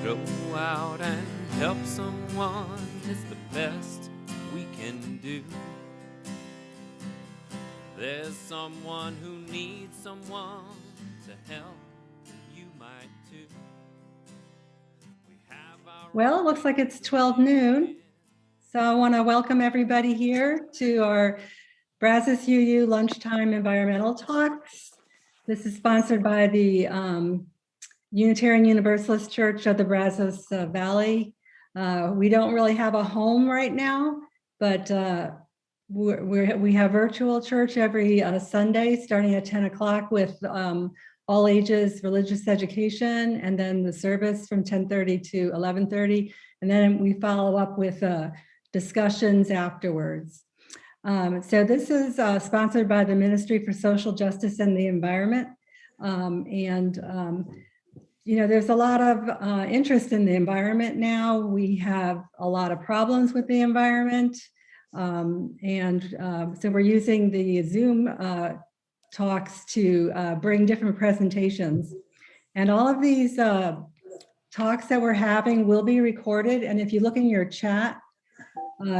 Go out and help someone is the best we can do. There's someone who needs someone to help. You might too. Well, it looks like it's 12 noon. So I want to welcome everybody here to our Brazos UU Lunchtime Environmental Talks. This is sponsored by the Unitarian Universalist Church of the Brazos Valley. We don't really have a home right now, but we have virtual church every Sunday starting at 10 o'clock with all ages religious education, and then the service from 10:30 to 11:30. And then we follow up with discussions afterwards. So this is sponsored by the Ministry for Social Justice and the Environment. You know, there's a lot of interest in the environment now. We have a lot of problems with the environment. So we're using the Zoom talks to bring different presentations. And all of these talks that we're having will be recorded. And if you look in your chat,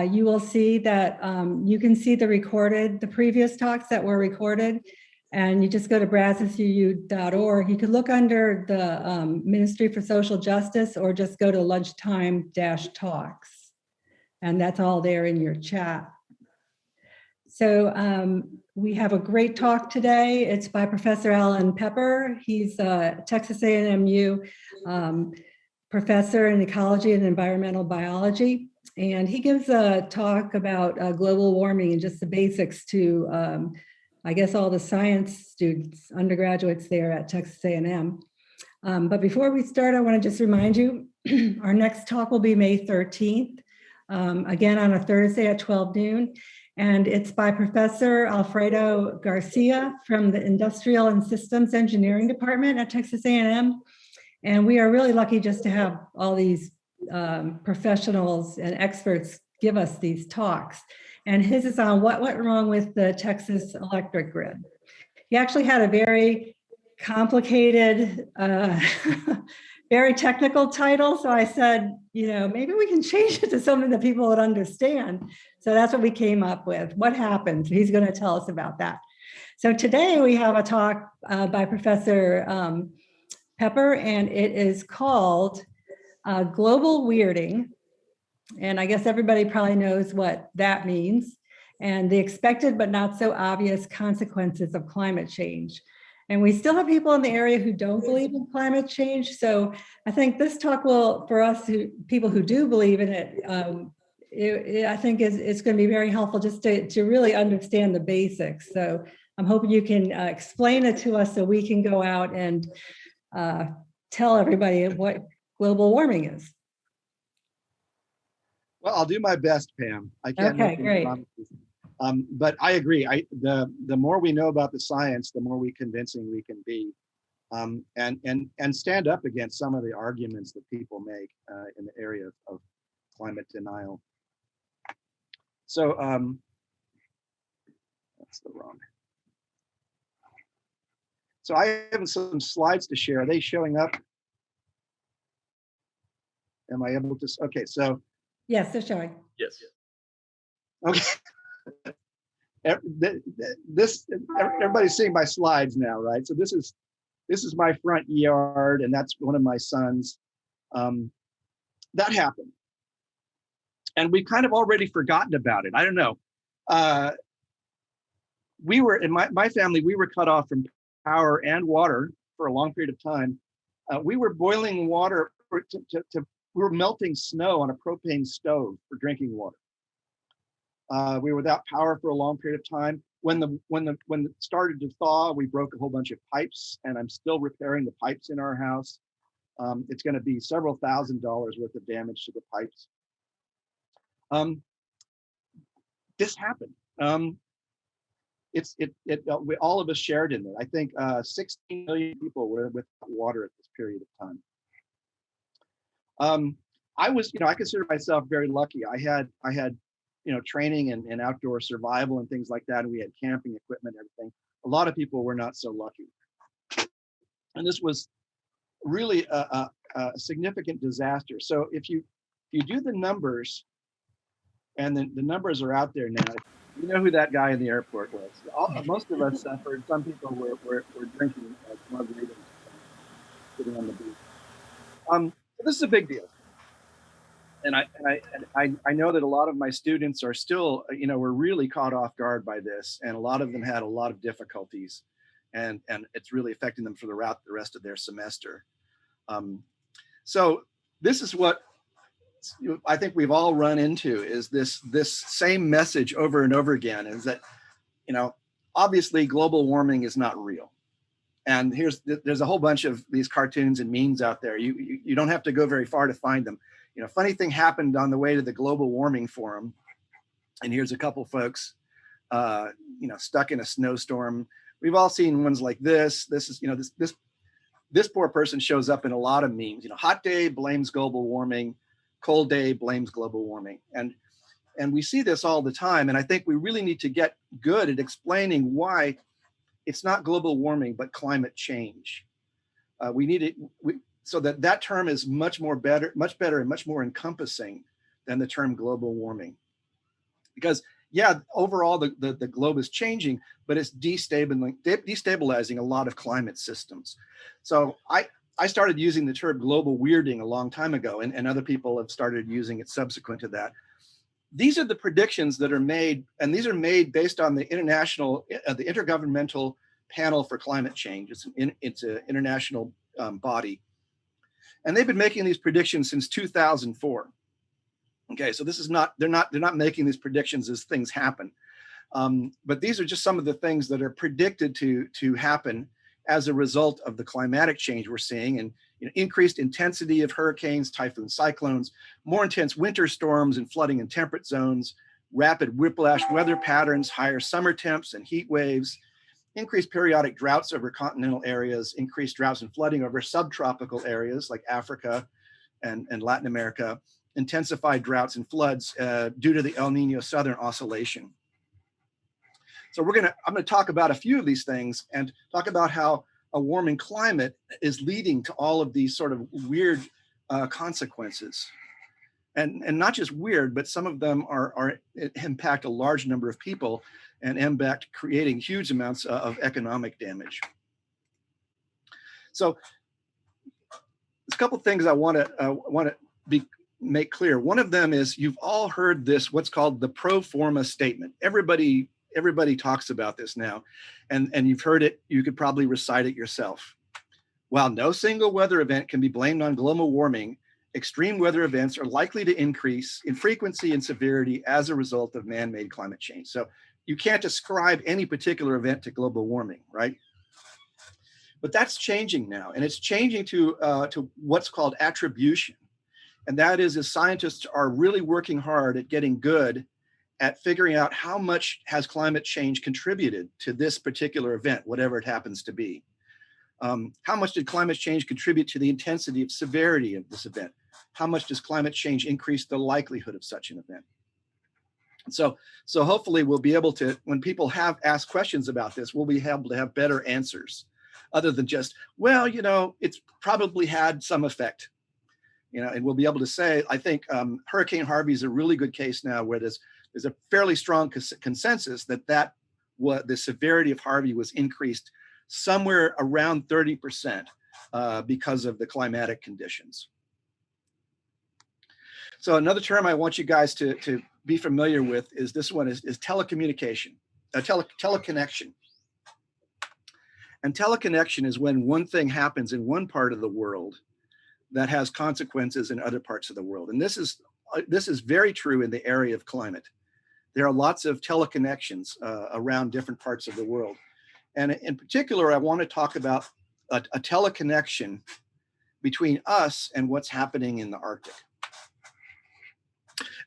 you will see that you can see the previous talks that were recorded. And you just go to brazosuu.org. You could look under the Ministry for Social Justice or just go to lunchtime-talks. And that's all there in your chat. So we have a great talk today. It's by Professor Alan Pepper. He's a Texas A&MU professor in ecology and environmental biology. And he gives a talk about global warming and just the basics to, I guess, all the science students, undergraduates there at Texas A&M. But before we start, I want to just remind you, our next talk will be May 13th, again on a Thursday at 12 noon. And it's by Professor Alfredo Garcia from the Industrial and Systems Engineering Department at Texas A&M. And we are really lucky just to have all these professionals and experts give us these talks. And his is on what went wrong with the Texas electric grid. He actually had a very complicated, very technical title. So I said, you know, maybe we can change it to something that people would understand. So that's what we came up with. What happened? He's going to tell us about that. So today we have a talk by Professor Pepper, and it is called Global Weirding. And I guess everybody probably knows what that means, and the expected but not so obvious consequences of climate change. And we still have people in the area who don't believe in climate change. So I think this talk will, for us, people who do believe in it, I think it's going to be very helpful just to really understand the basics. So I'm hoping you can explain it to us so we can go out and tell everybody what global warming is. Well, I'll do my best, Pam. I can't make any promises. But I agree. The more we know about the science, the more convincing we can be, and stand up against some of the arguments that people make in the area of climate denial. So that's the wrong. So I have some slides to share. Are they showing up? Am I able to? Okay, so. Yes, they're showing. Yes. Okay. Everybody's seeing my slides now, right? So this is my front yard, and that's one of my sons. That happened, and we've kind of already forgotten about it. I don't know. We were in my family. We were cut off from power and water for a long period of time. We were boiling water we were melting snow on a propane stove for drinking water. We were without power for a long period of time. When it started to thaw, we broke a whole bunch of pipes, and I'm still repairing the pipes in our house. It's going to be several $1,000s worth of damage to the pipes. This happened. We all of us shared in it. I think 16 million people were without water at this period of time. I was, I consider myself very lucky. I had, training in outdoor survival and things like that, and we had camping equipment and everything. A lot of people were not so lucky. And this was really a significant disaster. So if you do the numbers, and then the numbers are out there now. You know who that guy in the airport was. Most of us suffered. Some people were drinking margaritas sitting on the beach. So this is a big deal. And I know that a lot of my students are still, were really caught off guard by this, and a lot of them had a lot of difficulties, and it's really affecting them for the rest of their semester. So this is what I think we've all run into, is this same message over and over again, is that, obviously global warming is not real. And there's a whole bunch of these cartoons and memes out there. You don't have to go very far to find them. Funny thing happened on the way to the global warming forum. And here's a couple folks, stuck in a snowstorm. We've all seen ones like this. This is, this poor person shows up in a lot of memes. Hot day blames global warming, cold day blames global warming. And we see this all the time. And I think we really need to get good at explaining why it's not global warming, but climate change. We need it so that term is much better and much more encompassing than the term global warming. Because yeah, overall the globe is changing, but it's destabilizing a lot of climate systems. So I started using the term global weirding a long time ago, and other people have started using it subsequent to that. These are the predictions that are made, and these are made based on the Intergovernmental Panel for Climate Change. It's an international body, and they've been making these predictions since 2004. Okay, so this is they're not making these predictions as things happen, but these are just some of the things that are predicted to happen as a result of the climatic change we're seeing, and increased intensity of hurricanes, typhoons, cyclones, more intense winter storms and flooding in temperate zones, rapid whiplash weather patterns, higher summer temps and heat waves, increased periodic droughts over continental areas, increased droughts and flooding over subtropical areas like Africa and Latin America, intensified droughts and floods due to the El Nino Southern Oscillation. So I'm gonna talk about a few of these things and talk about how a warming climate is leading to all of these sort of weird consequences. And not just weird, but some of them impact a large number of people and impact creating huge amounts of economic damage. So there's a couple of things I want to make clear. One of them is, you've all heard this, what's called the pro forma statement. Everybody talks about this now, and you've heard it. You could probably recite it yourself. While no single weather event can be blamed on global warming, extreme weather events are likely to increase in frequency and severity as a result of man-made climate change. So you can't ascribe any particular event to global warming, right? But that's changing now, and it's changing to what's called attribution. And that is, as scientists are really working hard at getting good at figuring out how much has climate change contributed to this particular event, whatever it happens to be. How much did climate change contribute to the intensity of severity of this event? How much does climate change increase the likelihood of such an event? So hopefully we'll be able to, when people have asked questions about this, we'll be able to have better answers, other than just, well, it's probably had some effect. And we'll be able to say, I think Hurricane Harvey is a really good case now, where there's a fairly strong consensus that the severity of Harvey was increased somewhere around 30% because of the climatic conditions. So another term I want you guys to be familiar with is this one, is telecommunication, teleconnection. And teleconnection is when one thing happens in one part of the world that has consequences in other parts of the world. And this is very true in the area of climate. There are lots of teleconnections around different parts of the world. And in particular, I want to talk about a teleconnection between us and what's happening in the Arctic.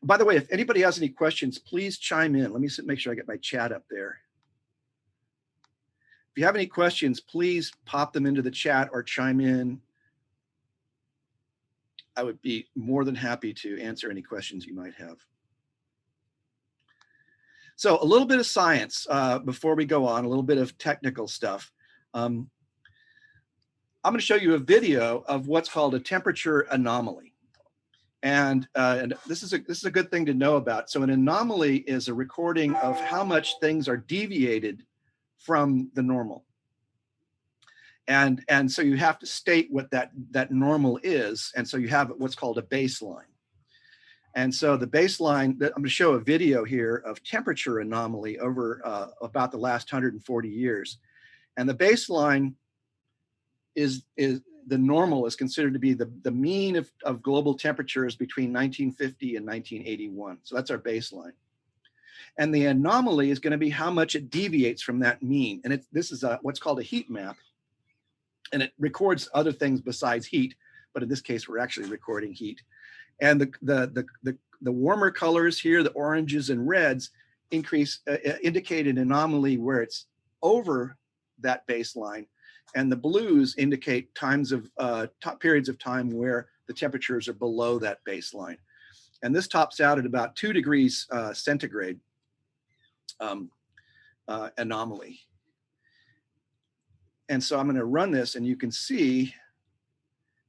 By the way, if anybody has any questions, please chime in. Let me make sure I get my chat up there. If you have any questions, please pop them into the chat or chime in. I would be more than happy to answer any questions you might have. So a little bit of science before we go on, a little bit of technical stuff. I'm going to show you a video of what's called a temperature anomaly. And this is a good thing to know about. So an anomaly is a recording of how much things are deviated from the normal. And so you have to state what that normal is. And so you have what's called a baseline. And so the baseline, I'm going to show a video here of temperature anomaly over about the last 140 years. And the baseline is the normal is considered to be the mean of global temperatures between 1950 and 1981. So that's our baseline. And the anomaly is going to be how much it deviates from that mean. And this is what's called a heat map. And it records other things besides heat, but in this case, we're actually recording heat. And the warmer colors here, the oranges and reds, indicate an anomaly where it's over that baseline, and the blues indicate times of periods of time where the temperatures are below that baseline. And this tops out at about 2 degrees centigrade anomaly. And so I'm going to run this, and you can see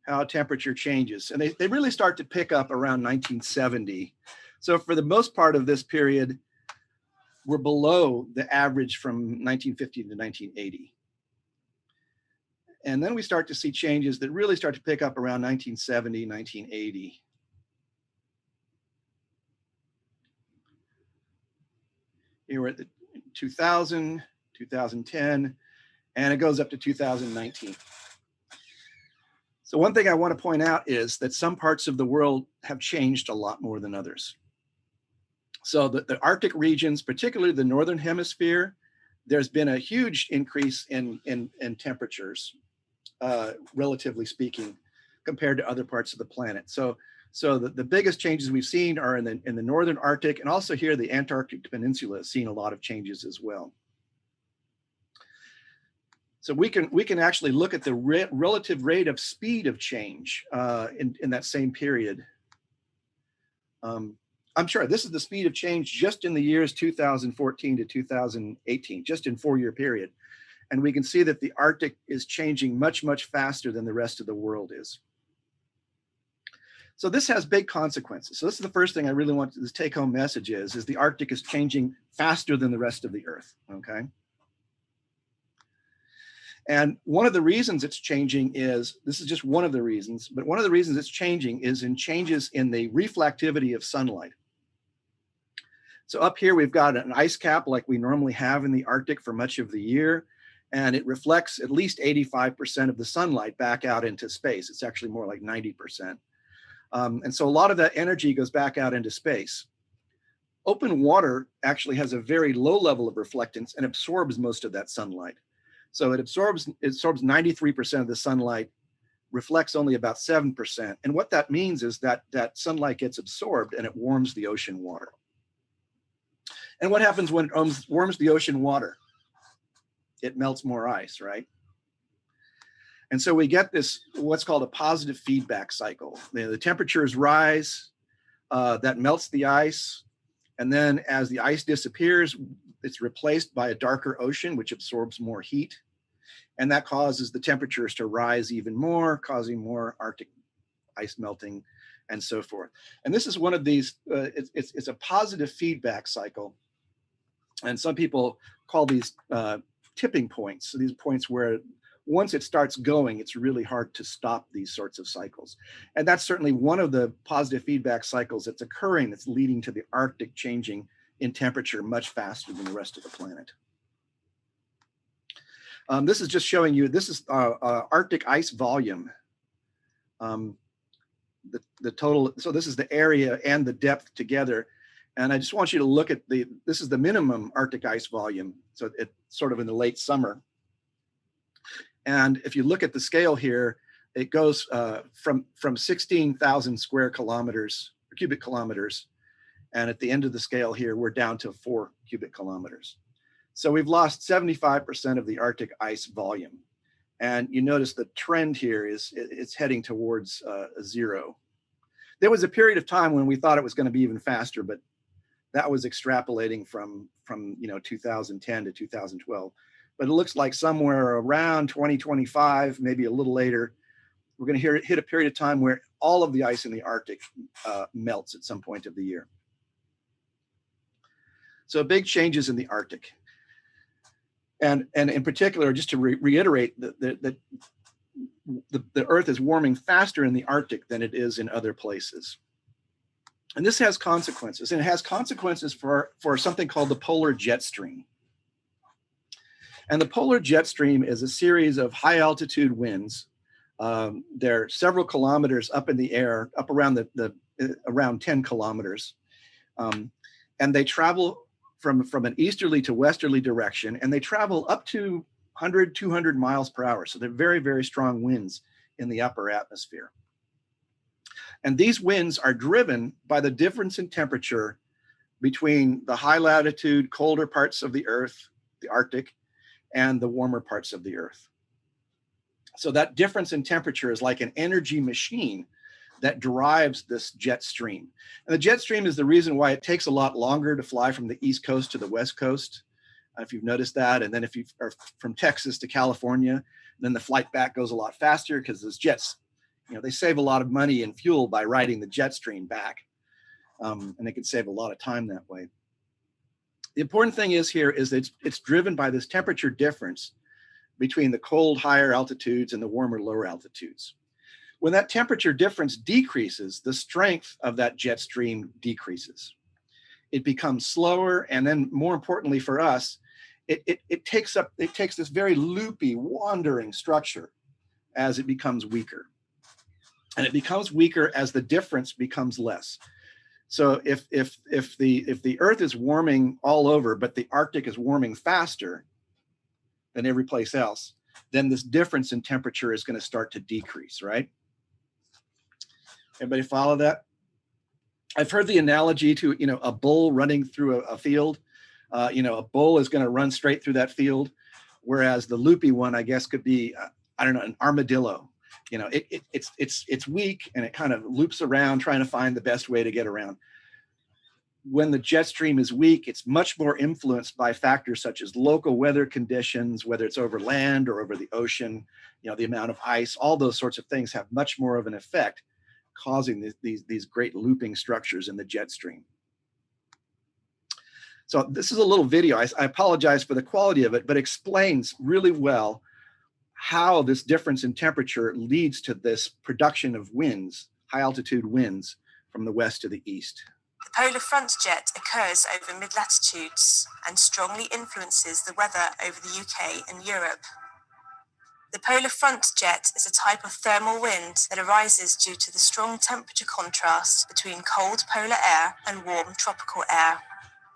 how temperature changes. And they really start to pick up around 1970. So for the most part of this period, we're below the average from 1950 to 1980. And then we start to see changes that really start to pick up around 1970, 1980. Here we're at the 2000, 2010, and it goes up to 2019. So one thing I want to point out is that some parts of the world have changed a lot more than others. So the Arctic regions, particularly the Northern Hemisphere, there's been a huge increase in temperatures, relatively speaking, compared to other parts of the planet. So the biggest changes we've seen are in the Northern Arctic, and also here the Antarctic Peninsula has seen a lot of changes as well. So we can actually look at the relative rate of speed of change in that same period. I'm sure this is the speed of change just in the years 2014 to 2018, just in 4-year period. And we can see that the Arctic is changing much, much faster than the rest of the world is. So this has big consequences. So this is the first thing I really want this take-home message is the Arctic is changing faster than the rest of the Earth, okay? And one of the reasons it's changing is, this is just one of the reasons, but one of the reasons it's changing is in changes in the reflectivity of sunlight. So up here, we've got an ice cap like we normally have in the Arctic for much of the year, and it reflects at least 85% of the sunlight back out into space. It's actually more like 90%. And so a lot of that energy goes back out into space. Open water actually has a very low level of reflectance and absorbs most of that sunlight. So it absorbs 93% of the sunlight, reflects only about 7%. And what that means is that sunlight gets absorbed and it warms the ocean water. And what happens when it warms the ocean water? It melts more ice, right? And so we get this, what's called a positive feedback cycle. The temperatures rise, that melts the ice. And then as the ice disappears, it's replaced by a darker ocean, which absorbs more heat. And that causes the temperatures to rise even more, causing more Arctic ice melting and so forth. And this is one of these, it's a positive feedback cycle. And some people call these tipping points. So these points where once it starts going, it's really hard to stop these sorts of cycles. And that's certainly one of the positive feedback cycles that's occurring that's leading to the Arctic changing in temperature much faster than the rest of the planet. This is just showing you, this is Arctic ice volume. The total, so this is the area and the depth together. And I just want you to look at this is the minimum Arctic ice volume. So it's sort of in the late summer. And if you look at the scale here, it goes from 16,000 square kilometers, or cubic kilometers. And at the end of the scale here, we're down to 4 cubic kilometers. So we've lost 75% of the Arctic ice volume. And you notice the trend here is it's heading towards zero. There was a period of time when we thought it was going to be even faster, but that was extrapolating from 2010 to 2012. but it looks like somewhere around 2025, maybe a little later, we're going to hit a period of time where all of the ice in the Arctic melts at some point of the year. So big changes in the Arctic. And in particular, just to reiterate, that the Earth is warming faster in the Arctic than it is in other places. And this has consequences, and it has consequences for something called the polar jet stream. And the polar jet stream is a series of high altitude winds. They're several kilometers up in the air, up around around 10 kilometers. And they travel from an easterly to westerly direction, and they travel up to 100, 200 miles per hour. So they're very, very strong winds in the upper atmosphere. And these winds are driven by the difference in temperature between the high latitude, colder parts of the Earth, the Arctic, and the warmer parts of the Earth. So that difference in temperature is like an energy machine that drives this jet stream. And the jet stream is the reason why it takes a lot longer to fly from the East Coast to the West Coast, if you've noticed that. And then if you are from Texas to California, then the flight back goes a lot faster because those jets, they save a lot of money in fuel by riding the jet stream back. And they can save a lot of time that way. The important thing is that it's driven by this temperature difference between the cold higher altitudes and the warmer lower altitudes. When that temperature difference decreases, the strength of that jet stream decreases. It becomes slower, and then more importantly for us, it takes this very loopy, wandering structure as it becomes weaker. And it becomes weaker as the difference becomes less. So if the Earth is warming all over, but the Arctic is warming faster than every place else, then this difference in temperature is going to start to decrease, right? Everybody follow that? I've heard the analogy to a bull running through a field. A bull is going to run straight through that field, whereas the loopy one, I guess, could be an armadillo. It's weak and it kind of loops around trying to find the best way to get around. When the jet stream is weak, it's much more influenced by factors such as local weather conditions, whether it's over land or over the ocean, the amount of ice, all those sorts of things have much more of an effect, causing these great looping structures in the jet stream. So this is a little video. I apologize for the quality of it, but explains really well how this difference in temperature leads to this production of winds, high altitude winds from the west to the east. The polar front jet occurs over mid-latitudes and strongly influences the weather over the UK and Europe. The polar front jet is a type of thermal wind that arises due to the strong temperature contrast between cold polar air and warm tropical air.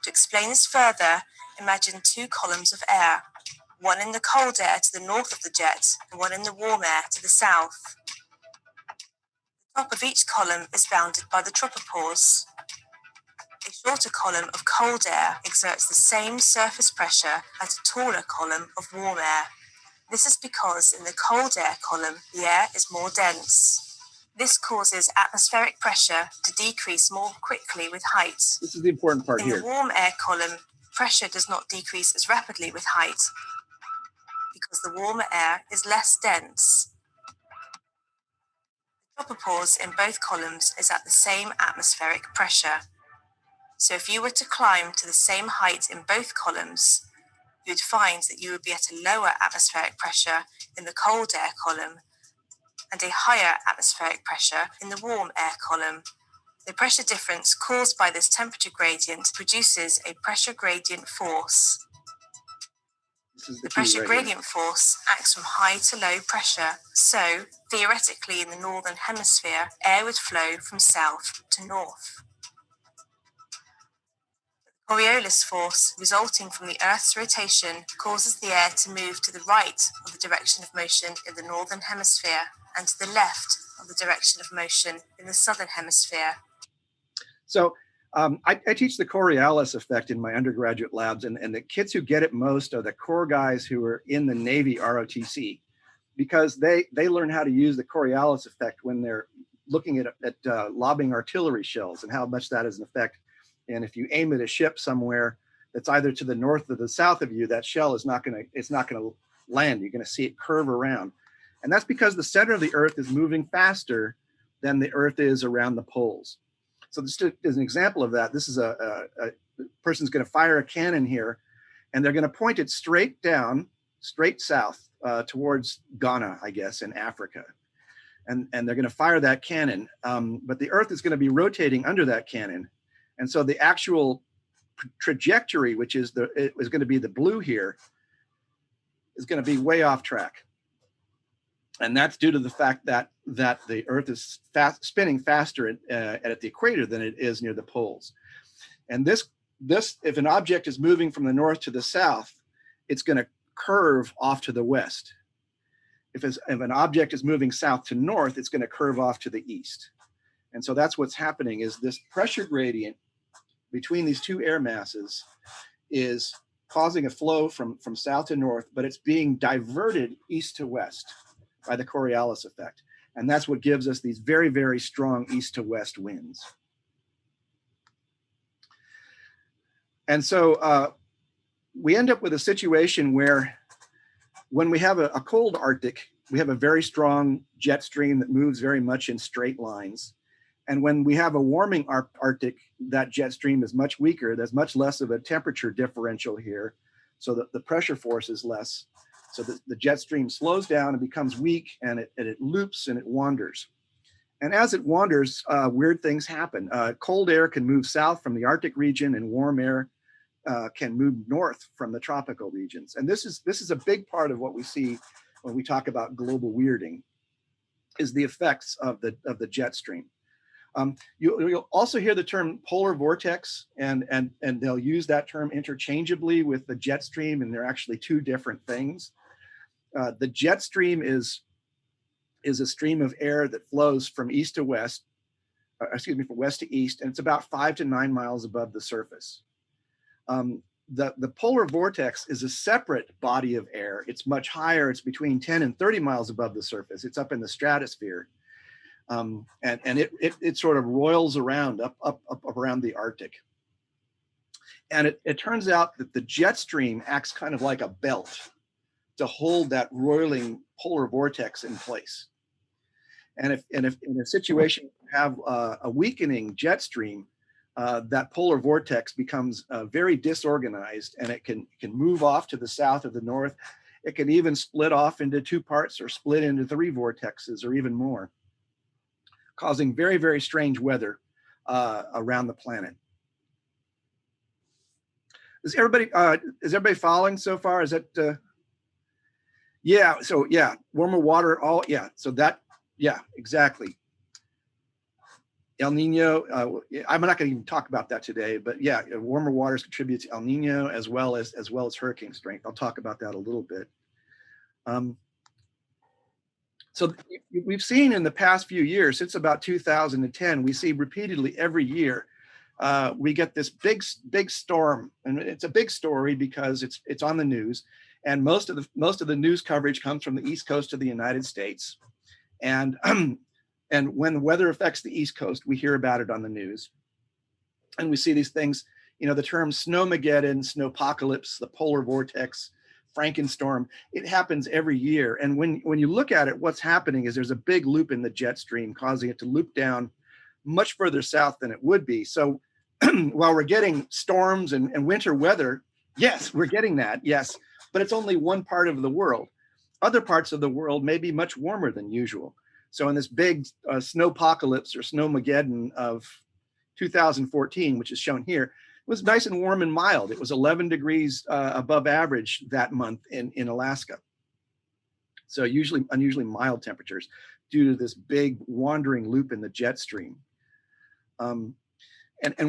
To explain this further, imagine two columns of air, one in the cold air to the north of the jet and one in the warm air to the south. The top of each column is bounded by the tropopause. A shorter column of cold air exerts the same surface pressure as a taller column of warm air. This is because in the cold air column, the air is more dense. This causes atmospheric pressure to decrease more quickly with height. This is the important part here. In the warm air column, pressure does not decrease as rapidly with height because the warmer air is less dense. The tropopause in both columns is at the same atmospheric pressure. So if you were to climb to the same height in both columns, you would find that you would be at a lower atmospheric pressure in the cold air column and a higher atmospheric pressure in the warm air column. The pressure difference caused by this temperature gradient produces a pressure gradient force. The pressure gradient force acts from high to low pressure, so theoretically in the northern hemisphere, air would flow from south to north. Coriolis force resulting from the Earth's rotation causes the air to move to the right of the direction of motion in the northern hemisphere and to the left of the direction of motion in the southern hemisphere. So I teach the Coriolis effect in my undergraduate labs, and the kids who get it most are the Corps guys who are in the Navy ROTC, because they learn how to use the Coriolis effect when they're looking at lobbing artillery shells and how much that is an effect. And if you aim at a ship somewhere that's either to the north or the south of you, that shell is not going to land. You're going to see it curve around. And that's because the center of the Earth is moving faster than the Earth is around the poles. So just as an example of that, this is a person's going to fire a cannon here, and they're going to point it straight down, straight south towards Ghana, I guess, in Africa. And they're going to fire that cannon, but the Earth is going to be rotating under that cannon. And so the actual trajectory, which is going to be the blue here, is going to be way off track. And that's due to the fact that the Earth is spinning faster at the equator than it is near the poles. And this, if an object is moving from the north to the south, it's going to curve off to the west. If an object is moving south to north, it's going to curve off to the east. And so that's what's happening, is this pressure gradient between these two air masses is causing a flow from south to north, but it's being diverted east to west by the Coriolis effect. And that's what gives us these very, very strong east to west winds. And so we end up with a situation where when we have a cold Arctic, we have a very strong jet stream that moves very much in straight lines. And when we have a warming Arctic, that jet stream is much weaker. There's much less of a temperature differential here, so that the pressure force is less. So the jet stream slows down and becomes weak, and it loops and it wanders. And as it wanders, weird things happen. Cold air can move south from the Arctic region, and warm air can move north from the tropical regions. And this is a big part of what we see when we talk about global weirding, is the effects of the jet stream. You'll also hear the term polar vortex, and they'll use that term interchangeably with the jet stream, and they're actually two different things. The jet stream is a stream of air that flows from east to west, from west to east, and it's about 5 to 9 miles above the surface. The polar vortex is a separate body of air. It's much higher. It's between 10 and 30 miles above the surface. It's up in the stratosphere. And it sort of roils around up around the Arctic. And it turns out that the jet stream acts kind of like a belt to hold that roiling polar vortex in place. And if in a situation you have a weakening jet stream, that polar vortex becomes very disorganized, and it can move off to the south or the north. It can even split off into two parts, or split into 3 vortexes or even more, causing very, very strange weather around the planet. Is everybody following so far? Is that, yeah, so yeah, warmer water, yeah, exactly. El Nino, I'm not going to even talk about that today, but yeah, warmer waters contribute to El Nino as well as hurricane strength. I'll talk about that a little bit. So we've seen in the past few years, since about 2010, we see repeatedly every year, we get this big storm, and it's a big story because it's on the news, and most of the news coverage comes from the East Coast of the United States, and when the weather affects the East Coast, we hear about it on the news, and we see these things, the term snowmageddon, snowpocalypse, the polar vortex, Frankenstorm. It happens every year, and when you look at it, what's happening is there's a big loop in the jet stream, causing it to loop down much further south than it would be. So while we're getting storms and winter weather, yes, we're getting that, yes, but it's only one part of the world. Other parts of the world may be much warmer than usual. So in this big snowpocalypse or snowmageddon of 2014, which is shown here, it was nice and warm and mild. It was 11 degrees above average that month in Alaska. So unusually mild temperatures due to this big wandering loop in the jet stream. And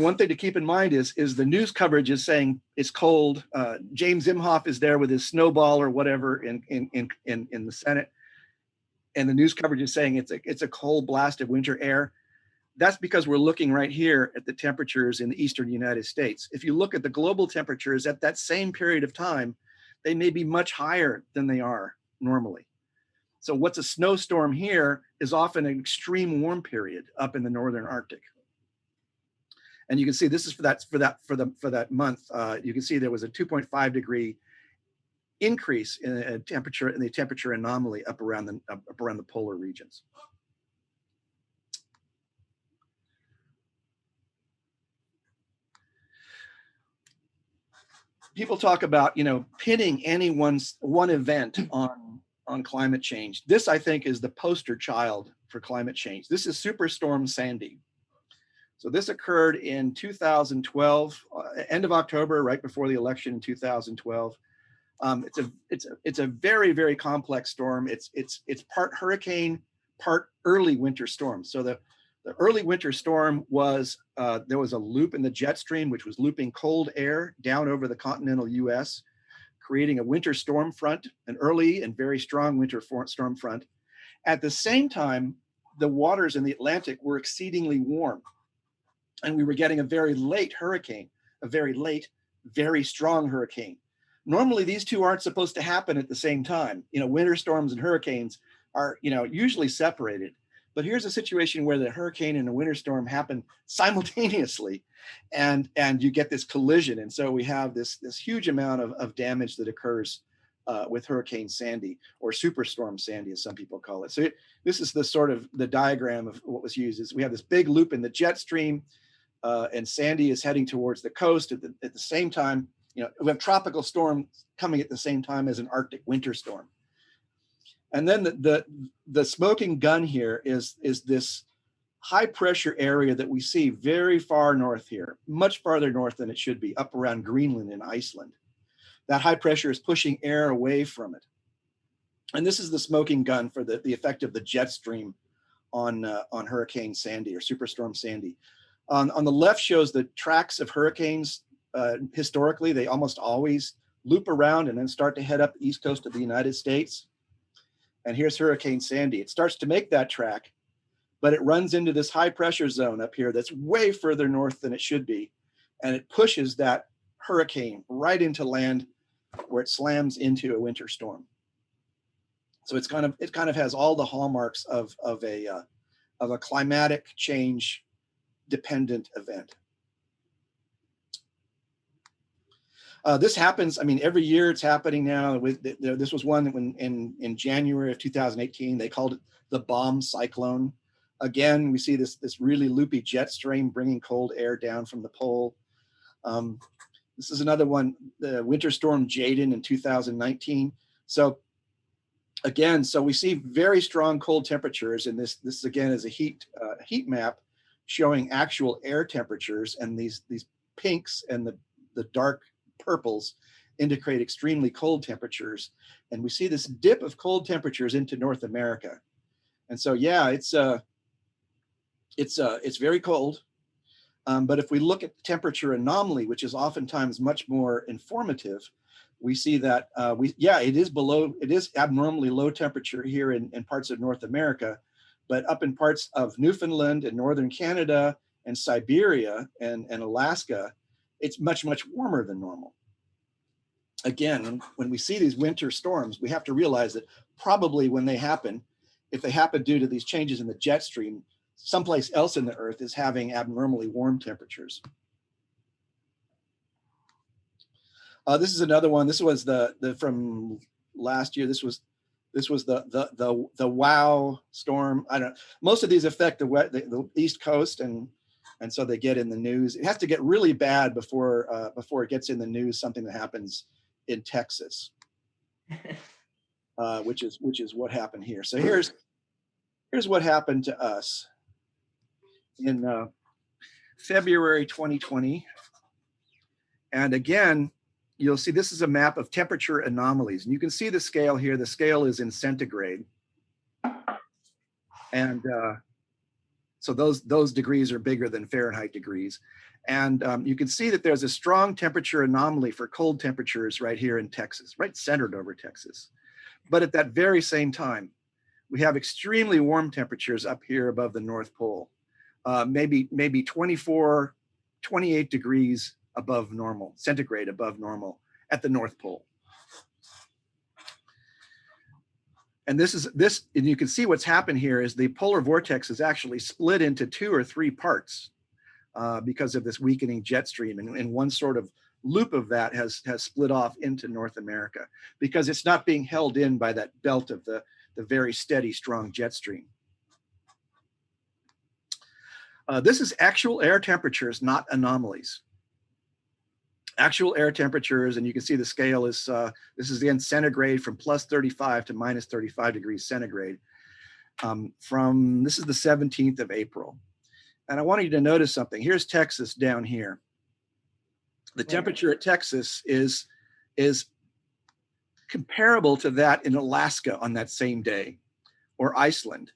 one thing to keep in mind is the news coverage is saying it's cold. James Imhoff is there with his snowball or whatever in the Senate, and the news coverage is saying it's a cold blast of winter air. That's because we're looking right here at the temperatures in the eastern United States. If you look at the global temperatures at that same period of time, they may be much higher than they are normally. So what's a snowstorm here is often an extreme warm period up in the northern Arctic. And you can see this is for that month. You can see there was a 2.5 degree increase in temperature, in the temperature anomaly up around the polar regions. People talk about, pinning any one event on climate change. This, I think, is the poster child for climate change. This is Superstorm Sandy. So this occurred in 2012, end of October, right before the election in 2012. It's a very, very complex storm. It's part hurricane, part early winter storm. So the early winter storm was, there was a loop in the jet stream, which was looping cold air down over the continental US, creating a winter storm front, an early and very strong winter storm front. At the same time, the waters in the Atlantic were exceedingly warm. And we were getting a very late hurricane, a very late, very strong hurricane. Normally, these two aren't supposed to happen at the same time. Winter storms and hurricanes are, usually separated. But here's a situation where the hurricane and the winter storm happen simultaneously, and you get this collision. And so we have this huge amount of damage that occurs with Hurricane Sandy, or Superstorm Sandy, as some people call it. So this is the sort of the diagram of what was used. Is we have this big loop in the jet stream, and Sandy is heading towards the coast at the same time. We have tropical storm coming at the same time as an Arctic winter storm. And then the smoking gun here is this high pressure area that we see very far north here, much farther north than it should be, up around Greenland and Iceland. That high pressure is pushing air away from it. And this is the smoking gun for the effect of the jet stream on Hurricane Sandy, or Superstorm Sandy. On the left shows the tracks of hurricanes. Historically, they almost always loop around and then start to head up the east coast of the United States. And here's Hurricane Sandy. It starts to make that track, but it runs into this high pressure zone up here that's way further north than it should be. And it pushes that hurricane right into land, where it slams into a winter storm. So it kind of has all the hallmarks of a climatic change dependent event. This happens, every year it's happening now. This was one when in January of 2018, they called it the Bomb Cyclone. Again, we see this really loopy jet stream bringing cold air down from the pole. This is another one, the Winter Storm Jaden in 2019. So again, we see very strong cold temperatures, and this again is a heat map showing actual air temperatures, and these pinks and the dark purples indicate extremely cold temperatures. And we see this dip of cold temperatures into North America. And so, yeah, it's very cold. But if we look at the temperature anomaly, which is oftentimes much more informative, we see that it is abnormally low temperature here in parts of North America, but up in parts of Newfoundland and northern Canada and Siberia and Alaska, it's much, much warmer than normal. Again, when we see these winter storms, we have to realize that probably when they happen, if they happen due to these changes in the jet stream, someplace else in the Earth is having abnormally warm temperatures. This is another one. This was the from last year. This was the WOW storm. I don't know. Most of these affect the East Coast, and so they get in the news. It has to get really bad before it gets in the news. Something that happens in Texas, which is what happened here. So here's what happened to us in February 2020. And again, you'll see this is a map of temperature anomalies. And you can see the scale here. The scale is in centigrade. And so those degrees are bigger than Fahrenheit degrees. And you can see that there's a strong temperature anomaly for cold temperatures right here in Texas, right centered over Texas. But at that very same time, we have extremely warm temperatures up here above the North Pole, maybe 24, 28 degrees above normal, centigrade above normal at the North Pole. And and you can see what's happened here is the polar vortex is actually split into 2 or 3 parts. because of this weakening jet stream. And one sort of loop of that has split off into North America because it's not being held in by that belt of the very steady, strong jet stream. This is actual air temperatures, not anomalies. Actual air temperatures, and you can see the scale is, this is again centigrade from plus 35 to minus 35 degrees centigrade. This is the 17th of April. And I want you to notice something. Here's Texas down here. The temperature at Texas is comparable to that in Alaska on that same day, or Iceland,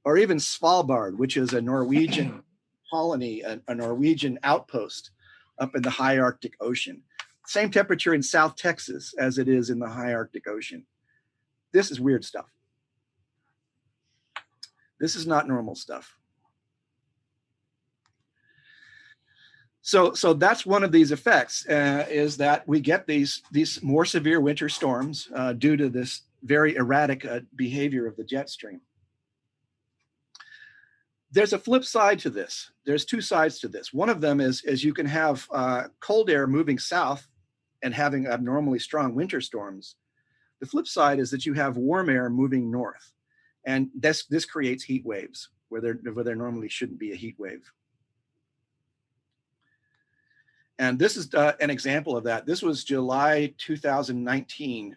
or even Svalbard, which is a Norwegian colony, a Norwegian outpost up in the high Arctic Ocean. Same temperature in South Texas as it is in the high Arctic Ocean. This is weird stuff. This is not normal stuff. So that's one of these effects, is that we get these more severe winter storms due to this very erratic behavior of the jet stream. There's a flip side to this. There's two sides to this. One of them is you can have cold air moving south and having abnormally strong winter storms. The flip side is that you have warm air moving north, and this creates heat waves where there normally shouldn't be a heat wave. And this is an example of that. This was July 2019.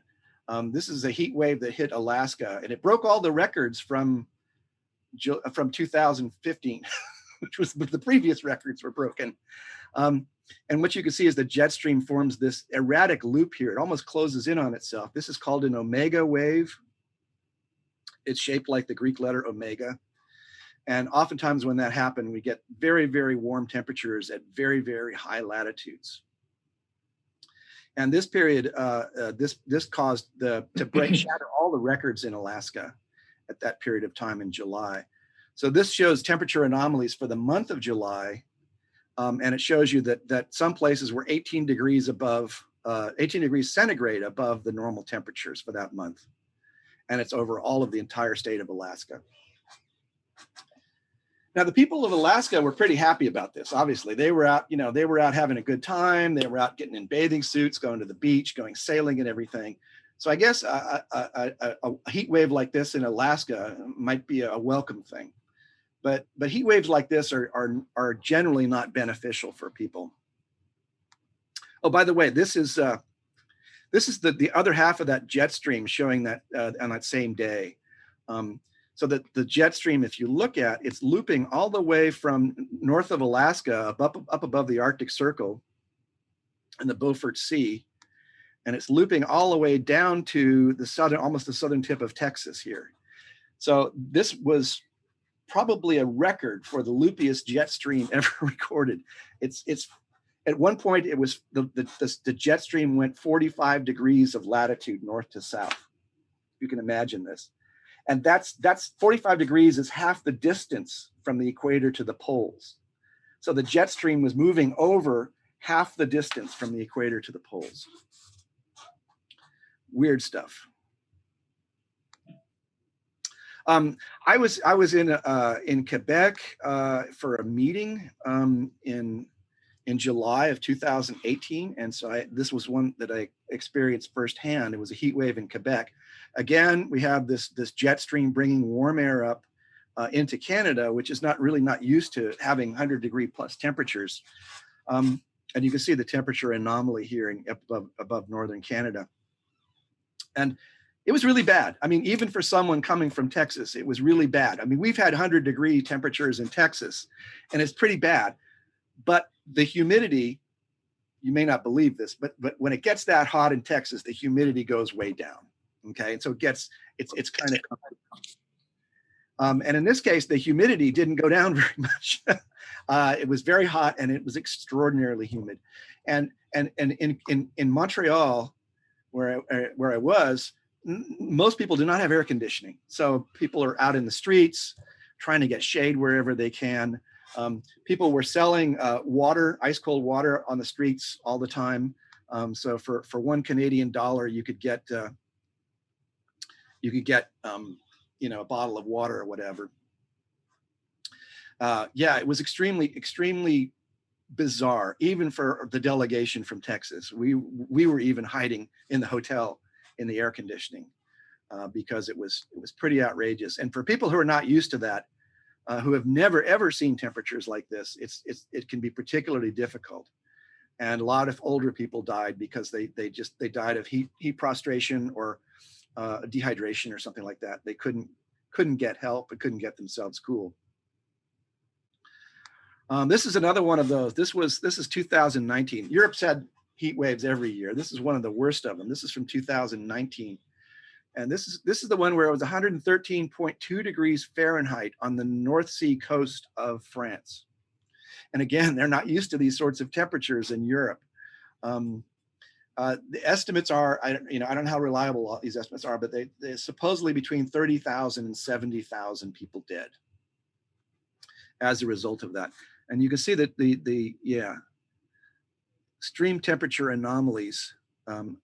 This is a heat wave that hit Alaska, and it broke all the records from 2015, which was the previous records were broken. And what you can see is the jet stream forms this erratic loop here. It almost closes in on itself. This is called an omega wave. It's shaped like the Greek letter omega. And oftentimes when that happens, we get very, very warm temperatures at very, very high latitudes. And this period, this caused to shatter all the records in Alaska at that period of time in July. So this shows temperature anomalies for the month of July. And it shows you that some places were 18 degrees centigrade above the normal temperatures for that month. And it's over all of the entire state of Alaska. Now, the people of Alaska were pretty happy about this. Obviously, they were out, they were out having a good time. They were out getting in bathing suits, going to the beach, going sailing and everything. So I guess a heat wave like this in Alaska might be a welcome thing. But heat waves like this are generally not beneficial for people. Oh, by the way, this is the other half of that jet stream showing that on that same day. So that the jet stream, if you look at, it's looping all the way from north of Alaska up above the Arctic Circle and the Beaufort Sea. And it's looping all the way down to almost the southern tip of Texas here. So this was probably a record for the loopiest jet stream ever recorded. It's at one point it was the jet stream went 45 degrees of latitude north to south. You can imagine this. And that's 45 degrees is half the distance from the equator to the poles. So the jet stream was moving over half the distance from the equator to the poles. Weird stuff. I was in Quebec for a meeting in July of 2018, and so this was one that I experienced firsthand. It was a heat wave in Quebec. Again, we have this jet stream bringing warm air up into Canada, which is not used to having 100-degree plus temperatures. And you can see the temperature anomaly here above northern Canada. And it was really bad. I mean, even for someone coming from Texas, it was really bad. I mean, we've had 100-degree temperatures in Texas, and it's pretty bad. But the humidity, you may not believe this, but when it gets that hot in Texas, the humidity goes way down. Okay, and so it's kind of, and in this case, the humidity didn't go down very much. It was very hot and it was extraordinarily humid. And in Montreal, where I was, most people do not have air conditioning. So people are out in the streets trying to get shade wherever they can. People were selling water, ice cold water on the streets all the time. So for $1 Canadian, you could get a bottle of water or whatever. Yeah, it was extremely bizarre, even for the delegation from Texas. We were even hiding in the hotel in the air conditioning because it was pretty outrageous. And for people who are not used to that, who have never ever seen temperatures like this, it can be particularly difficult. And a lot of older people died because they died of heat prostration or dehydration or something like that. They couldn't get help, but couldn't get themselves cool. This is another one of those. This is 2019. Europe's had heat waves every year. This is one of the worst of them. This is from 2019. And this is the one where it was 113.2 degrees Fahrenheit on the North Sea coast of France. And again, they're not used to these sorts of temperatures in Europe. The estimates are, I don't know how reliable all these estimates are, but they're supposedly between 30,000 and 70,000 people dead as a result of that. And you can see that the extreme temperature anomalies,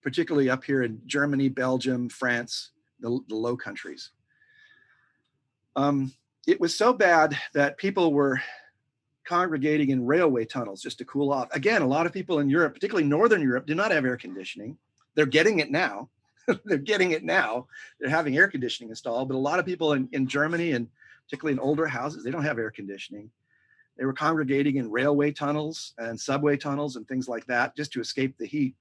particularly up here in Germany, Belgium, France, the Low Countries. It was so bad that people were congregating in railway tunnels just to cool off. Again, a lot of people in Europe, particularly Northern Europe, do not have air conditioning. They're getting it now. They're getting it now. They're having air conditioning installed, but a lot of people in Germany, and particularly in older houses, they don't have air conditioning. They were congregating in railway tunnels and subway tunnels and things like that just to escape the heat.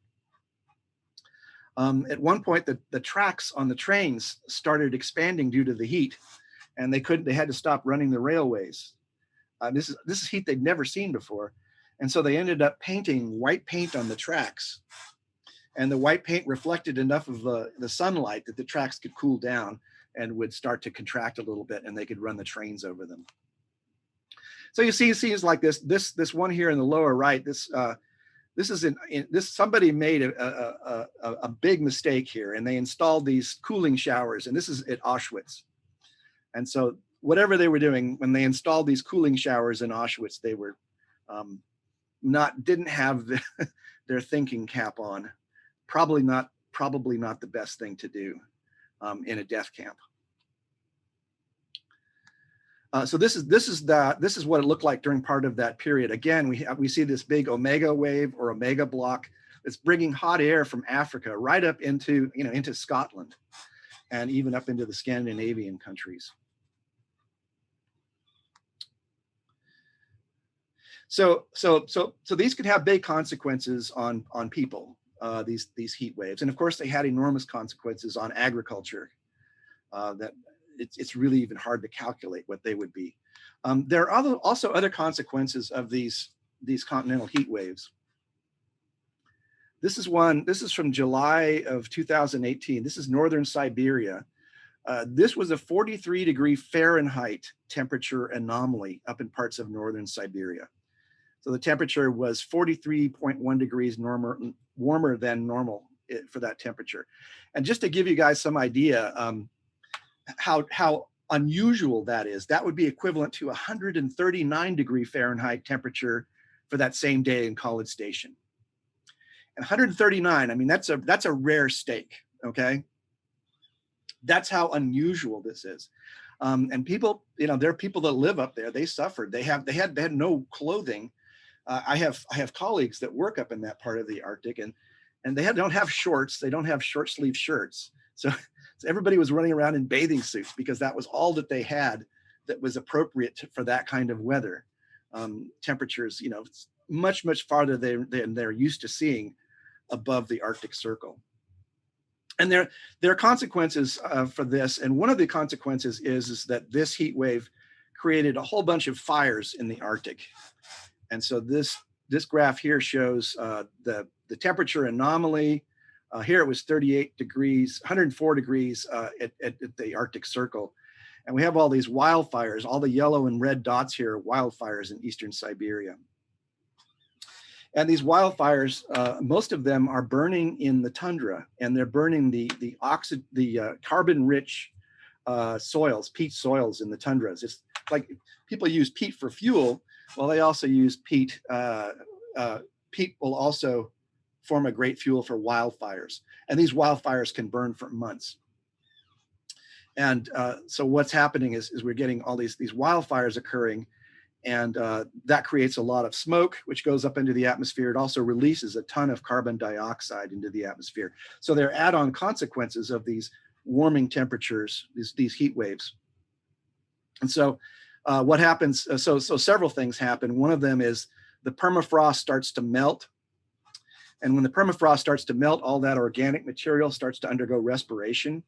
At one point, the tracks on the trains started expanding due to the heat, and they had to stop running the railways. This is heat they'd never seen before. And so they ended up painting white paint on the tracks. And the white paint reflected enough of the sunlight that the tracks could cool down and would start to contract a little bit, and they could run the trains over them. So you see scenes like this one here in the lower right, somebody made a big mistake here, and they installed these cooling showers, and this is at Auschwitz. And so whatever they were doing when they installed these cooling showers in Auschwitz, they were didn't have their thinking cap on. Probably not the best thing to do in a death camp. So this is what it looked like during part of that period. Again, we see this big omega wave or omega block that's bringing hot air from Africa right up into Scotland and even up into the Scandinavian countries. So these could have big consequences on people, these heat waves. And of course, they had enormous consequences on agriculture that it's really even hard to calculate what they would be. There are also other consequences of these continental heat waves. This is from July of 2018. This is northern Siberia. This was a 43 Fahrenheit temperature anomaly up in parts of northern Siberia. So the temperature was 43.1 degrees warmer than normal for that temperature. And just to give you guys some idea how unusual that is, that would be equivalent to 139 Fahrenheit temperature for that same day in College Station. And 139, I mean, that's a rare steak, okay? That's how unusual this is. And people, there are people that live up there. They suffered. They had no clothing. I have colleagues that work up in that part of the Arctic, and they don't have shorts. They don't have short sleeve shirts. So everybody was running around in bathing suits because that was all that they had that was appropriate for that kind of weather. Temperatures, much farther than they're used to seeing above the Arctic Circle. And there are consequences for this. And one of the consequences is that this heat wave created a whole bunch of fires in the Arctic. And so this graph here shows the temperature anomaly. Here it was 104 degrees at the Arctic Circle. And we have all these wildfires, all the yellow and red dots here are wildfires in eastern Siberia. And these wildfires, most of them are burning in the tundra, and they're burning the carbon-rich soils, peat soils in the tundras. It's like people use peat for fuel. Well, they also use peat. Peat will also form a great fuel for wildfires, and these wildfires can burn for months. And so what's happening is we're getting all these wildfires occurring, And that creates a lot of smoke, which goes up into the atmosphere. It also releases a ton of carbon dioxide into the atmosphere. So there are add-on consequences of these warming temperatures, these heat waves. And so what happens, so several things happen. One of them is the permafrost starts to melt. And when the permafrost starts to melt, all that organic material starts to undergo respiration.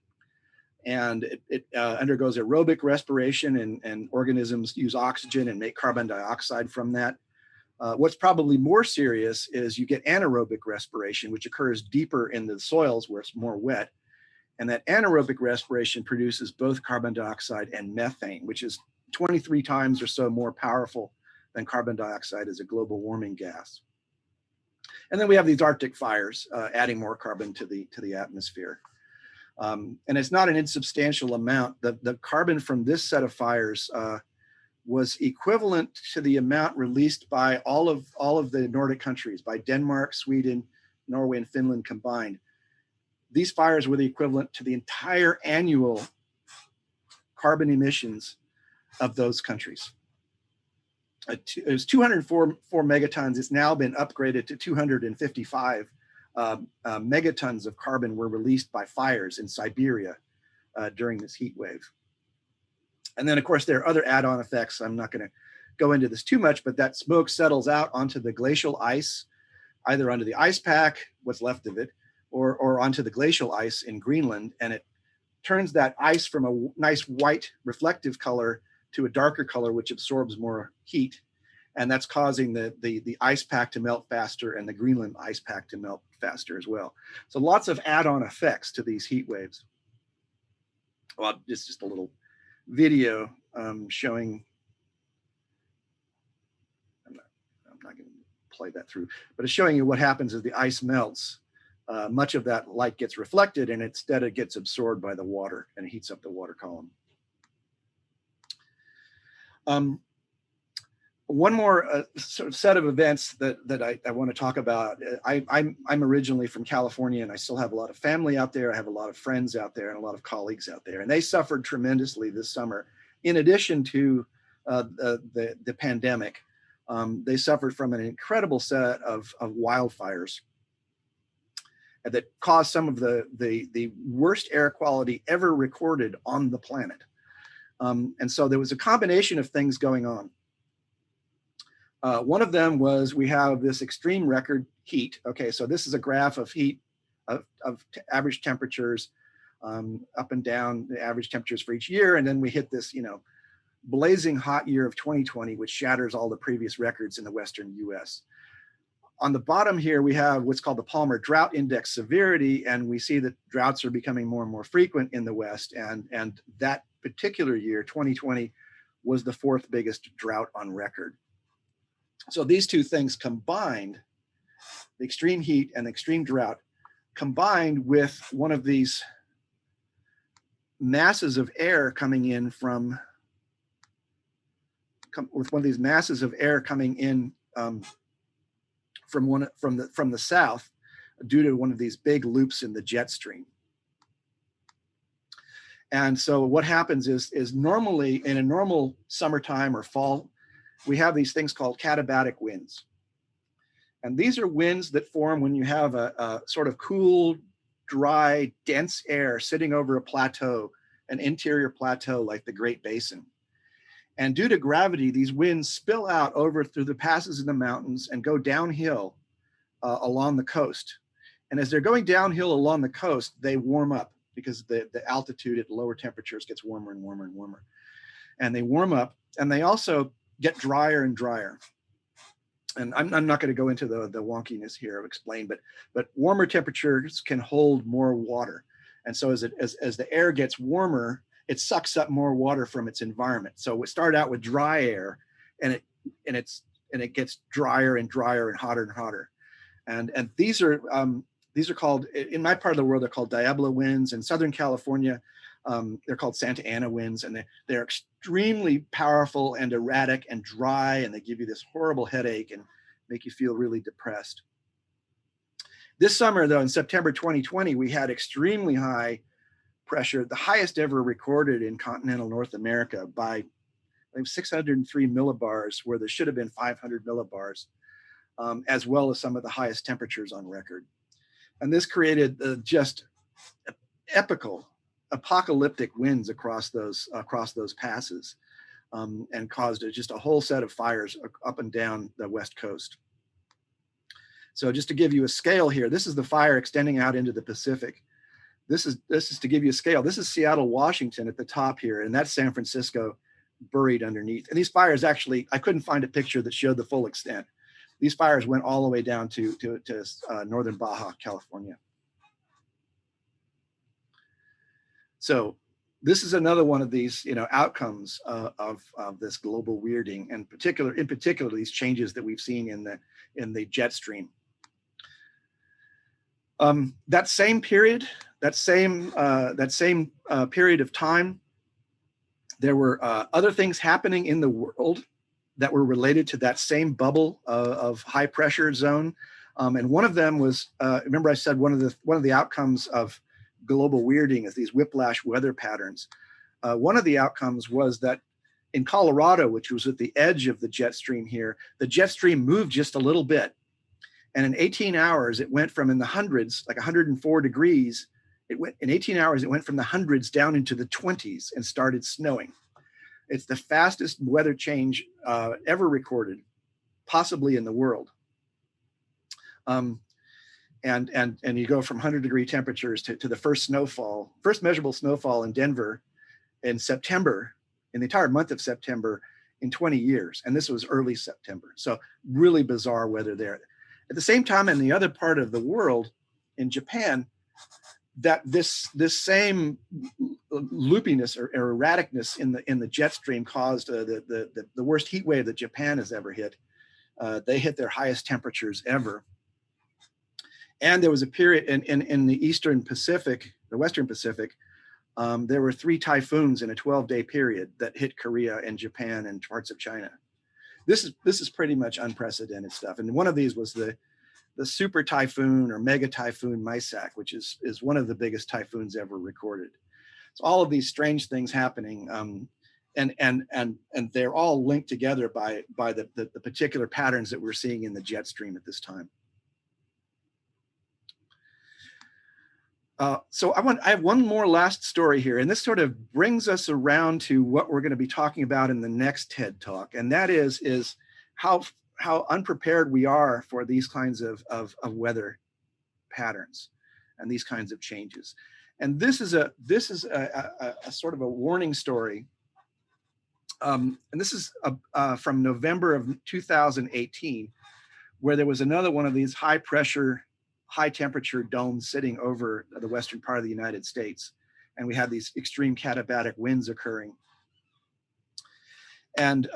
And it undergoes aerobic respiration, and organisms use oxygen and make carbon dioxide from that. What's probably more serious is you get anaerobic respiration, which occurs deeper in the soils where it's more wet. And that anaerobic respiration produces both carbon dioxide and methane, which is 23 times or so more powerful than carbon dioxide as a global warming gas. And then we have these Arctic fires adding more carbon to the atmosphere. And it's not an insubstantial amount. The carbon from this set of fires was equivalent to the amount released by all of the Nordic countries, by Denmark, Sweden, Norway, and Finland combined. These fires were the equivalent to the entire annual carbon emissions of those countries. It was 204 megatons. It's now been upgraded to 255 megatons of carbon were released by fires in Siberia during this heat wave. And then, of course, there are other add-on effects. I'm not going to go into this too much, but that smoke settles out onto the glacial ice, either onto the ice pack, what's left of it, or onto the glacial ice in Greenland, and it turns that ice from a nice white reflective color to a darker color, which absorbs more heat. And that's causing the ice pack to melt faster and the Greenland ice pack to melt faster as well. So lots of add-on effects to these heat waves. Well, just a little video showing, I'm not going to play that through, but it's showing you what happens as the ice melts. Much of that light gets reflected, and instead it gets absorbed by the water and heats up the water column. One more sort of set of events that I want to talk about. I'm originally from California, and I still have a lot of family out there. I have a lot of friends out there and a lot of colleagues out there, and they suffered tremendously this summer. In addition to the pandemic, they suffered from an incredible set of wildfires that caused some of the worst air quality ever recorded on the planet. And so there was a combination of things going on. One of them was we have this extreme record heat. Okay, so this is a graph of heat, of average temperatures up and down, the average temperatures for each year. And then we hit this, blazing hot year of 2020, which shatters all the previous records in the Western US. On the bottom here, we have what's called the Palmer Drought Index severity, and we see that droughts are becoming more and more frequent in the West. And that particular year, 2020, was the fourth biggest drought on record. So these two things combined, the extreme heat and the extreme drought, combined with one of these masses of air coming in from from the south due to one of these big loops in the jet stream. And so what happens is normally in a normal summertime or fall, we have these things called Catabatic winds. And these are winds that form when you have a sort of cool, dry, dense air sitting over a plateau, an interior plateau like the Great Basin. And due to gravity, these winds spill out over through the passes in the mountains and go downhill along the coast. And as they're going downhill along the coast, they warm up because the altitude at lower temperatures gets warmer and warmer and warmer. And they warm up, and they also get drier and drier. And I'm not going to go into the wonkiness here of explain, but warmer temperatures can hold more water. And so as the air gets warmer, it sucks up more water from its environment. So we start out with dry air, and it gets drier and drier and hotter. And these are called, in my part of the world, they're called Diablo winds. In Southern California, they're called Santa Ana winds, and they're extremely powerful and erratic and dry, and they give you this horrible headache and make you feel really depressed. This summer, though, in September 2020, we had extremely high pressure, the highest ever recorded in continental North America by I think 603 millibars where there should have been 500 millibars, as well as some of the highest temperatures on record. And this created just epical, apocalyptic winds across those passes, and caused just a whole set of fires up and down the West Coast. So just to give you a scale here, this is the fire extending out into the Pacific. This is to give you a scale. This is Seattle, Washington at the top here, and that's San Francisco buried underneath. And these fires actually, I couldn't find a picture that showed the full extent. These fires went all the way down to northern Baja, California. So this is another one of these, outcomes of this global weirding, and in particular these changes that we've seen in the jet stream. That same period of time, there were other things happening in the world that were related to that same bubble of high pressure zone, and one of them was, remember I said one of the outcomes of global weirding is these whiplash weather patterns. One of the outcomes was that in Colorado, which was at the edge of the jet stream here, the jet stream moved just a little bit. And in 18 hours, it went from in the hundreds, like 104 degrees. In 18 hours, it went from the hundreds down into the 20s and started snowing. It's the fastest weather change ever recorded, possibly in the world. And you go from 100-degree temperatures to the first measurable snowfall in Denver in September, in the entire month of September, in 20 years. And this was early September. So really bizarre weather there. At the same time, in the other part of the world, in Japan, that this same loopiness or erraticness in the jet stream caused the worst heat wave that Japan has ever hit. They hit their highest temperatures ever. And there was a period in the Western Pacific, there were 3 typhoons in a 12-day period that hit Korea and Japan and parts of China. This is pretty much unprecedented stuff. And one of these was the super typhoon or mega typhoon Maisak, which is one of the biggest typhoons ever recorded. So all of these strange things happening, and they're all linked together by the particular patterns that we're seeing in the jet stream at this time. So I have one more last story here, and this sort of brings us around to what we're going to be talking about in the next TED Talk, and that is how unprepared we are for these kinds of weather patterns and these kinds of changes. And this is a sort of a warning story, and this is from November of 2018, where there was another one of these high pressure, high temperature domes sitting over the western part of the United States. And we had these extreme catabatic winds occurring. And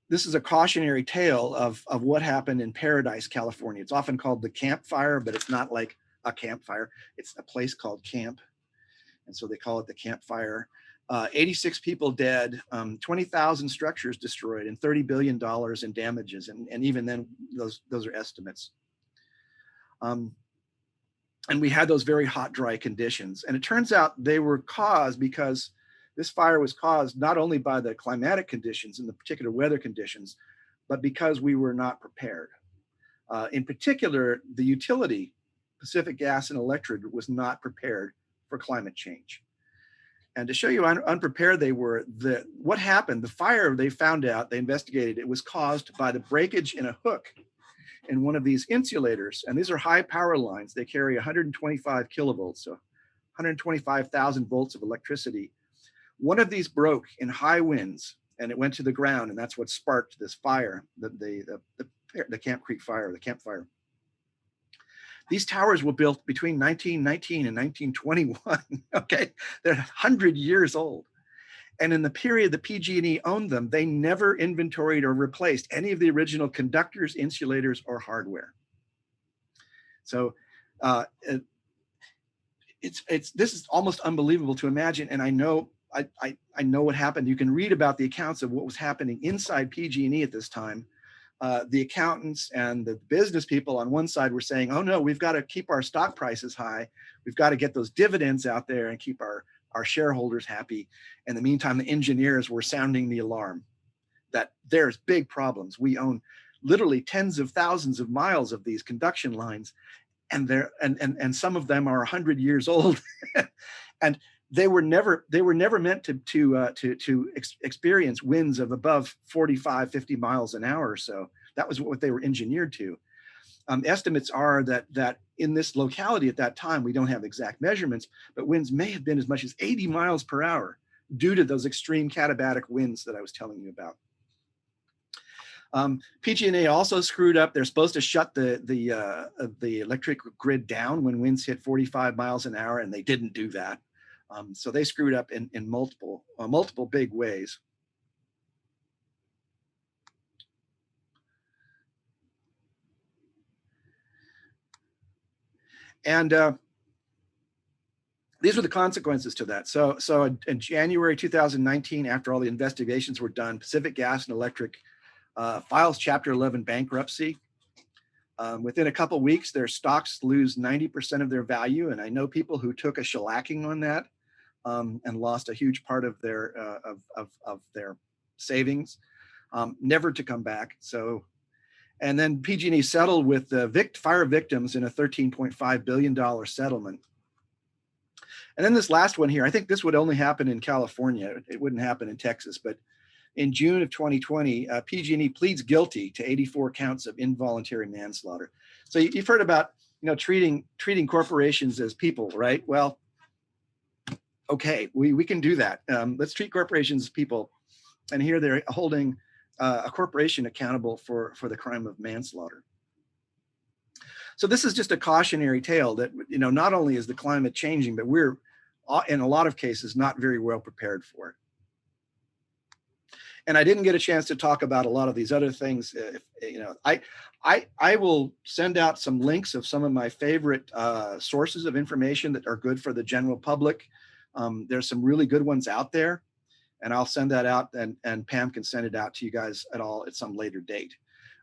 this is a cautionary tale of what happened in Paradise, California. It's often called the Camp Fire, but it's not like a campfire. It's a place called Camp. And so they call it the Camp Fire. 86 people dead, 20,000 structures destroyed, and $30 billion in damages. And even then, those are estimates. And we had those very hot, dry conditions. And it turns out they were caused because this fire was caused not only by the climatic conditions and the particular weather conditions, but because we were not prepared. In particular, the utility, Pacific Gas and Electric, was not prepared for climate change. And to show you how unprepared they were, what happened, the fire, they found out, they investigated, it was caused by the breakage in a hook in one of these insulators. And these are high power lines. They carry 125 kilovolts, so 125,000 volts of electricity. One of these broke in high winds and it went to the ground, and that's what sparked this fire, the Camp Creek fire, the Camp Fire. These towers were built between 1919 and 1921, okay? They're 100 years old. And in the period the PG&E owned them, they never inventoried or replaced any of the original conductors, insulators, or hardware. So this is almost unbelievable to imagine. And I know what happened. You can read about the accounts of what was happening inside PG&E at this time. The accountants and the business people on one side were saying, oh no, we've got to keep our stock prices high. We've got to get those dividends out there and keep our shareholders happy. In the meantime, the engineers were sounding the alarm. that there's big problems. We own literally tens of thousands of miles of these conduction lines, and and some of them are 100 years old, and they were never meant to experience winds of above 45, 50 miles an hour or so. That was what they were engineered to. Estimates are that in this locality at that time, we don't have exact measurements, but winds may have been as much as 80 miles per hour due to those extreme catabatic winds that I was telling you about. PG&E also screwed up. They're supposed to shut the electric grid down when winds hit 45 miles an hour, and they didn't do that. So they screwed up in multiple big ways. And these were the consequences to that. So in January 2019, after all the investigations were done, Pacific Gas and Electric files Chapter 11 bankruptcy. Within a couple of weeks, their stocks lose 90% of their value. And I know people who took a shellacking on that and lost a huge part of their savings, never to come back. So, and then PG&E settled with the fire victims in a $13.5 billion settlement. And then this last one here, I think this would only happen in California. It wouldn't happen in Texas, but in June of 2020, PG&E pleads guilty to 84 counts of involuntary manslaughter. So you've heard about, treating corporations as people, right? Well, okay, we can do that. Let's treat corporations as people. And here they're holding a corporation accountable for the crime of manslaughter. So this is just a cautionary tale that, not only is the climate changing, but we're in a lot of cases not very well prepared for it. And I didn't get a chance to talk about a lot of these other things. I will send out some links of some of my favorite sources of information that are good for the general public. There's some really good ones out there, and I'll send that out, and Pam can send it out to you guys at some later date.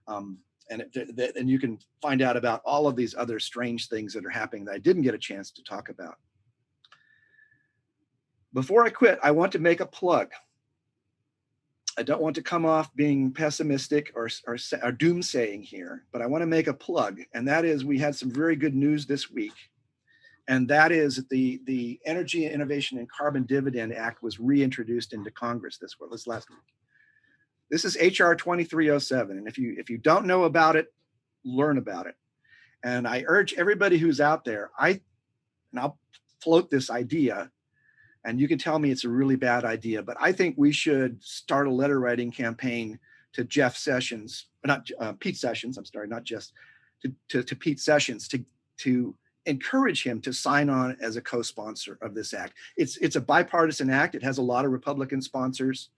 And you can find out about all of these other strange things that are happening that I didn't get a chance to talk about. Before I quit, I want to make a plug. I don't want to come off being pessimistic or doomsaying here, but I want to make a plug. And that is, we had some very good news this week. And that is that the Energy Innovation and Carbon Dividend Act was reintroduced into Congress this last week. This is HR 2307. And if you don't know about it, learn about it. And I urge everybody who's out there, I'll float this idea, and you can tell me it's a really bad idea, but I think we should start a letter writing campaign to Jeff Sessions, Pete Sessions, I'm sorry, not just to Pete Sessions, to encourage him to sign on as a co-sponsor of this act. It's a bipartisan act. It has a lot of Republican sponsors.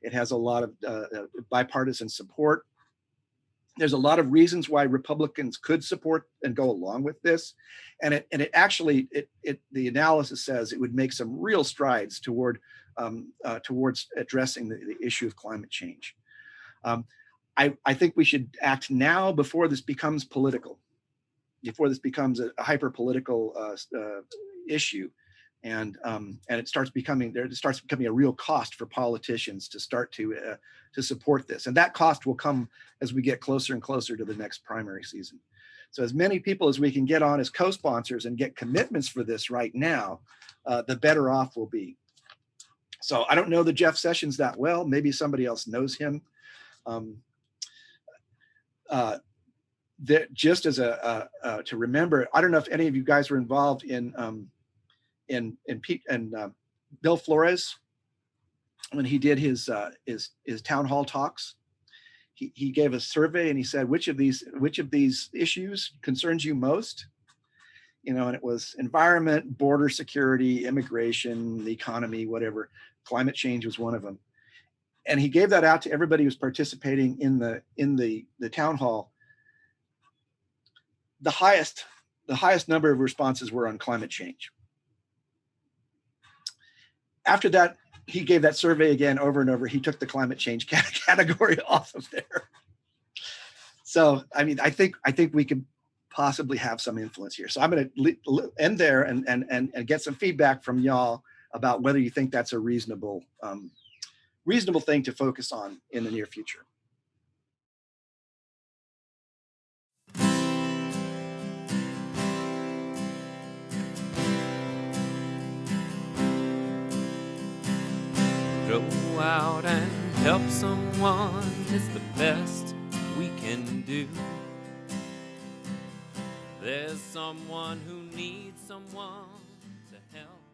It has a lot of bipartisan support. There's a lot of reasons why Republicans could support and go along with this. And it actually, the analysis says it would make some real strides towards addressing the issue of climate change. I think we should act now before this becomes political, before this becomes a hyper-political issue. And it starts becoming a real cost for politicians to start to support this. And that cost will come as we get closer and closer to the next primary season. So as many people as we can get on as co-sponsors and get commitments for this right now, the better off we'll be. So I don't know the Jeff Sessions that well. Maybe somebody else knows him. Just as to remember, I don't know if any of you guys were involved in Pete and Bill Flores when he did his town hall talks. He gave a survey and he said, which of these issues concerns you most? And it was environment, border security, immigration, the economy, whatever. Climate change was one of them. And he gave that out to everybody who was participating in the town hall. The highest number of responses were on climate change. After that, he gave that survey again over and over. He took the climate change category off of there. So, I mean, I think we could possibly have some influence here. So I'm going to end there and get some feedback from y'all about whether you think that's a reasonable reasonable thing to focus on in the near future. Go out and help someone is the best we can do. There's someone who needs someone to help.